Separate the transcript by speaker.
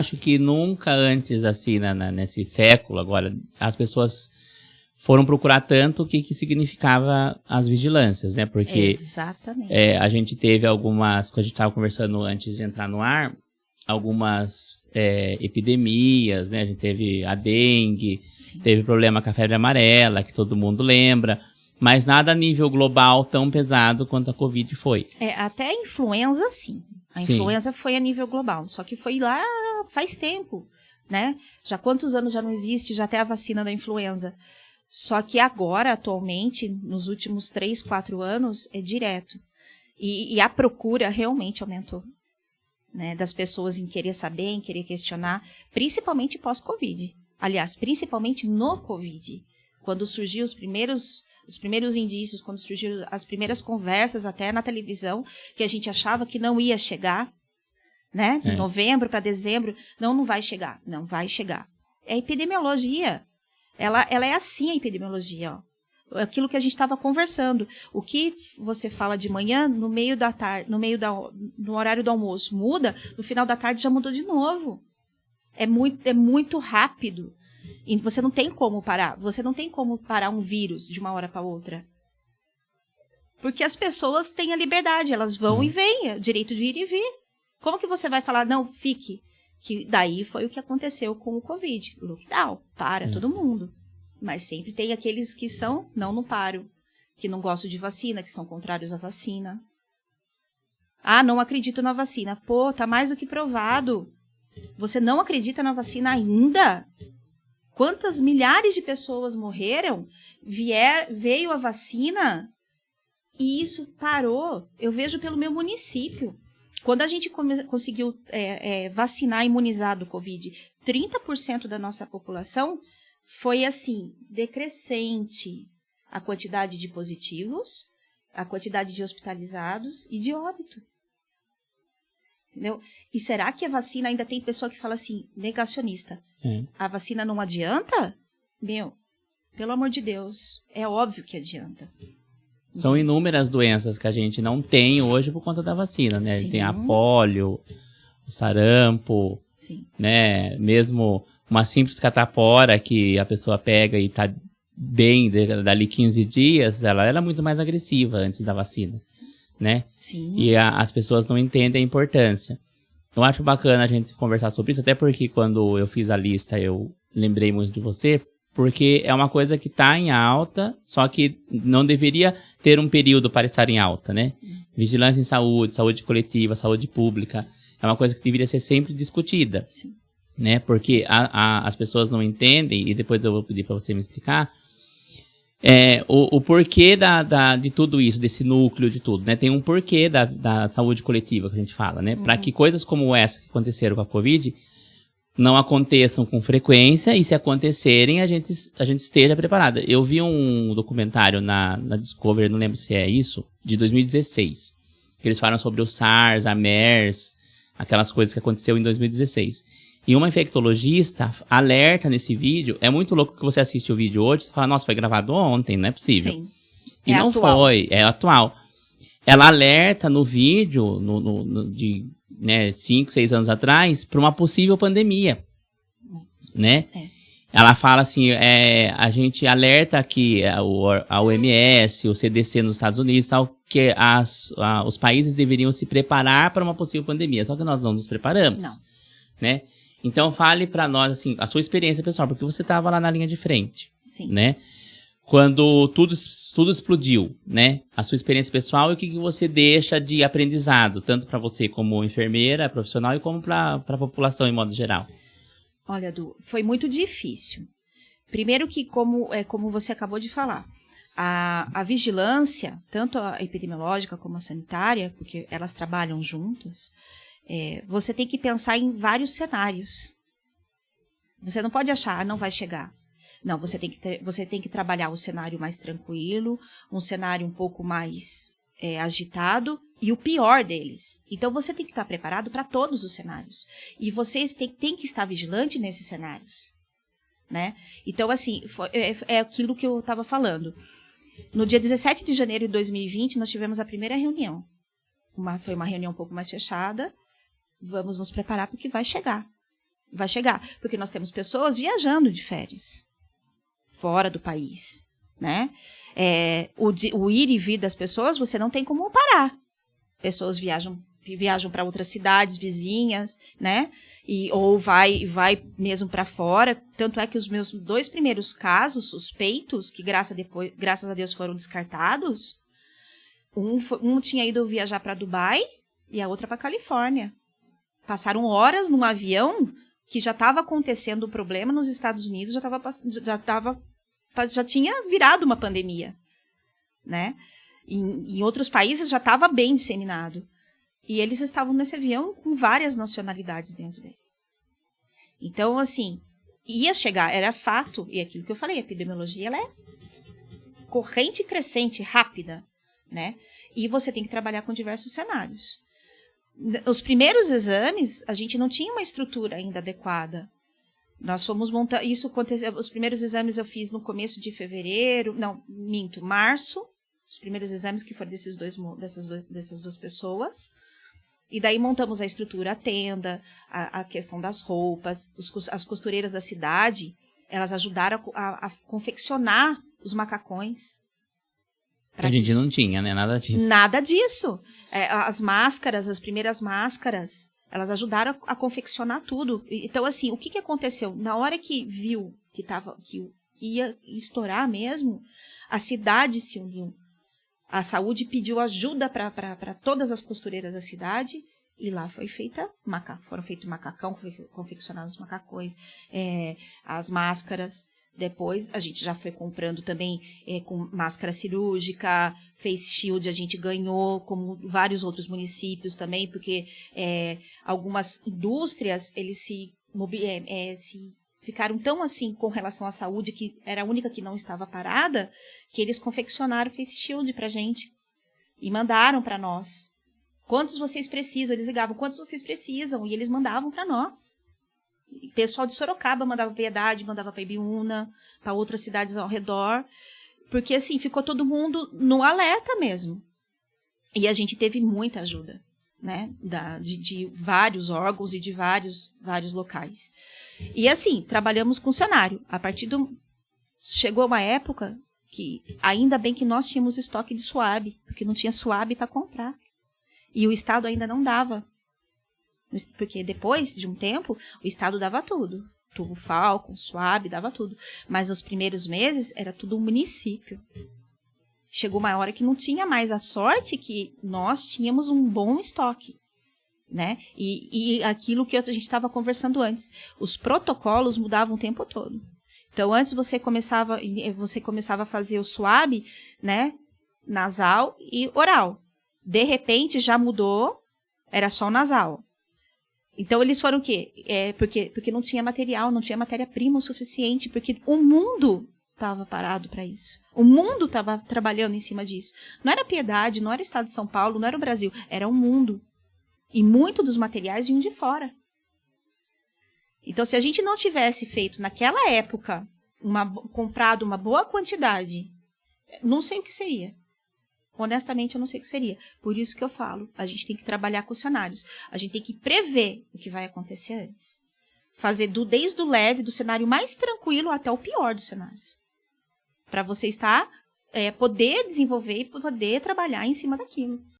Speaker 1: acho que nunca antes, assim, nesse século agora, as pessoas foram procurar tanto o que significava as vigilâncias, né? Porque
Speaker 2: Exatamente.
Speaker 1: A gente teve algumas, quando a gente estava conversando antes de entrar no ar, algumas epidemias, né? A gente teve a dengue,
Speaker 2: Sim.
Speaker 1: teve problema com a febre amarela, que todo mundo lembra, mas nada a nível global tão pesado quanto a Covid foi.
Speaker 2: Até a influenza, sim. A influenza foi a nível global, só que foi lá faz tempo, né? Já quantos anos já não existe, já até a vacina da influenza. Só que agora, atualmente, nos últimos 3, 4 anos, é direto. E a procura realmente aumentou, né? Das pessoas em querer saber, em querer questionar, principalmente pós-Covid. Aliás, principalmente no Covid. Quando surgiu os primeiros indícios, quando surgiram as primeiras conversas até na televisão, que a gente achava que não ia chegar, né? Em novembro para dezembro, não vai chegar. Não vai chegar. É enoepidemiologia. Ela é assim, a epidemiologia, ó. Aquilo que a gente estava conversando. O que você fala de manhã, no meio da tarde, no horário do almoço, muda, no final da tarde já mudou de novo. É muito rápido. E você não tem como parar. Você não tem como parar um vírus de uma hora para outra. Porque as pessoas têm a liberdade, elas vão e vêm, o direito de ir e vir. Como que você vai falar, não, fique? Que daí foi o que aconteceu com o Covid. Lockdown, para todo mundo. Mas sempre tem aqueles que são, não paro. Que não gostam de vacina, que são contrários à vacina. Ah, não acredito na vacina. Pô, tá mais do que provado. Você não acredita na vacina ainda? Quantas milhares de pessoas morreram? Veio a vacina e isso parou. Eu vejo pelo meu município. Quando a gente conseguiu vacinar, imunizar do Covid, 30% da nossa população foi, assim, decrescente a quantidade de positivos, a quantidade de hospitalizados e de óbito. Entendeu? E será que a vacina ainda tem pessoa que fala assim, negacionista? A vacina não adianta? Meu, pelo amor de Deus, é óbvio que adianta.
Speaker 1: São inúmeras doenças que a gente não tem hoje por conta da vacina, né?
Speaker 2: Sim.
Speaker 1: Tem a polio, o sarampo,
Speaker 2: sim,
Speaker 1: né? Mesmo uma simples catapora que a pessoa pega e tá bem dali 15 dias, ela era muito mais agressiva antes da vacina, né?
Speaker 2: Sim.
Speaker 1: E as pessoas não entendem a importância. Eu acho bacana a gente conversar sobre isso, até porque quando eu fiz a lista eu lembrei muito de você, porque é uma coisa que está em alta, só que não deveria ter um período para estar em alta, né? Vigilância em saúde, saúde coletiva, saúde pública, é uma coisa que deveria ser sempre discutida,
Speaker 2: Sim.
Speaker 1: né? Porque as pessoas não entendem, e depois eu vou pedir para você me explicar, o porquê de tudo isso, desse núcleo de tudo, né? Tem um porquê da saúde coletiva que a gente fala, né? Para que coisas como essa que aconteceram com a Covid não aconteçam com frequência, e se acontecerem, a gente esteja preparada. Eu vi um documentário na Discovery, não lembro se é isso, de 2016, que eles falam sobre o SARS, a MERS, aquelas coisas que aconteceu em 2016. E uma infectologista alerta nesse vídeo, é muito louco que você assiste o vídeo hoje, você fala, nossa, foi gravado ontem, não é possível.
Speaker 2: Sim.
Speaker 1: E não
Speaker 2: atual.
Speaker 1: foi, é atual. Ela alerta no vídeo, de 5, 6 anos atrás, para uma possível pandemia, né? Ela fala assim, a gente alerta que a OMS, o CDC nos Estados Unidos, tal, que os países deveriam se preparar para uma possível pandemia, só que nós não nos preparamos, né? Então fale para nós, assim, a sua experiência pessoal, porque você estava lá na linha de frente, né? Quando tudo explodiu, né? A sua experiência pessoal e o que você deixa de aprendizado, tanto para você como enfermeira, profissional, e como para a população em modo geral.
Speaker 2: Olha, Edu, foi muito difícil. Primeiro que, como você acabou de falar, a vigilância, tanto a epidemiológica como a sanitária, porque elas trabalham juntas, você tem que pensar em vários cenários. Você não pode achar, não vai chegar. Não, você tem que trabalhar um cenário mais tranquilo, um cenário um pouco mais agitado e o pior deles. Então, você tem que estar preparado para todos os cenários. E vocês têm que estar vigilante nesses cenários, né? Então, assim, é aquilo que eu estava falando. No dia 17 de janeiro de 2020, nós tivemos a primeira reunião. Foi uma reunião um pouco mais fechada. Vamos nos preparar porque vai chegar. vai chegar. Porque nós temos pessoas viajando de férias, fora do país, né? O ir e vir das pessoas, você não tem como parar. Pessoas viajam para outras cidades vizinhas, né? Ou vai mesmo para fora. Tanto é que os meus 2 primeiros casos suspeitos, que graças a Deus foram descartados, um tinha ido viajar para Dubai e a outra para Califórnia. Passaram horas num avião que já estava acontecendo o problema nos Estados Unidos, já tinha virado uma pandemia, né? Em outros países já estava bem disseminado. E eles estavam nesse avião com várias nacionalidades dentro dele. Então, assim, ia chegar, era fato, e aquilo que eu falei, a epidemiologia, ela é corrente crescente, rápida, né? E você tem que trabalhar com diversos cenários. Os primeiros exames, a gente não tinha uma estrutura ainda adequada. Nós fomos montar, isso aconteceu, os primeiros exames eu fiz no começo de fevereiro, março, os primeiros exames que foram dessas duas pessoas. E daí montamos a estrutura, a tenda, a questão das roupas, as costureiras da cidade, elas ajudaram a confeccionar os macacões.
Speaker 1: A gente não tinha, né? Nada disso.
Speaker 2: Nada disso. As máscaras, as primeiras máscaras, elas ajudaram a confeccionar tudo. Então, assim, o que aconteceu? Na hora que viu que ia estourar mesmo, a cidade se uniu. A saúde pediu ajuda para todas as costureiras da cidade e lá foram feitos macacão, confeccionados os macacões, as máscaras. Depois a gente já foi comprando também com máscara cirúrgica, face shield a gente ganhou, como vários outros municípios também, porque algumas indústrias eles se ficaram tão assim com relação à saúde, que era a única que não estava parada, que eles confeccionaram face shield pra gente e mandaram para nós. Quantos vocês precisam? Eles ligavam, quantos vocês precisam? E eles mandavam para nós. O pessoal de Sorocaba mandava para Piedade, mandava para Ibiúna, para outras cidades ao redor, porque assim, ficou todo mundo no alerta mesmo. E a gente teve muita ajuda, né, de vários órgãos e de vários locais. E assim, trabalhamos com cenário. Chegou uma época que, ainda bem que nós tínhamos estoque de suave, porque não tinha suave para comprar. E o Estado ainda não dava. Porque depois de um tempo, o Estado dava tudo. Tubo Falcon, suave, dava tudo. Mas os primeiros meses, era tudo um município. Chegou uma hora que não tinha mais. A sorte que nós tínhamos um bom estoque, né? E aquilo que a gente estava conversando antes, os protocolos mudavam o tempo todo. Então, antes você começava a fazer o SWAB, né, nasal e oral. De repente, já mudou, era só nasal. Então, eles foram o quê? Porque não tinha material, não tinha matéria-prima o suficiente, porque o mundo estava parado para isso. O mundo estava trabalhando em cima disso. Não era Piedade, não era o estado de São Paulo, não era o Brasil, era o mundo. E muito dos materiais vinham de fora. Então, se a gente não tivesse feito naquela época, comprado uma boa quantidade, não sei o que seria. Honestamente, eu não sei o que seria. Por isso que eu falo, a gente tem que trabalhar com cenários. A gente tem que prever o que vai acontecer antes. Fazer desde o leve, do cenário mais tranquilo até o pior dos cenários. Para você poder desenvolver e poder trabalhar em cima daquilo.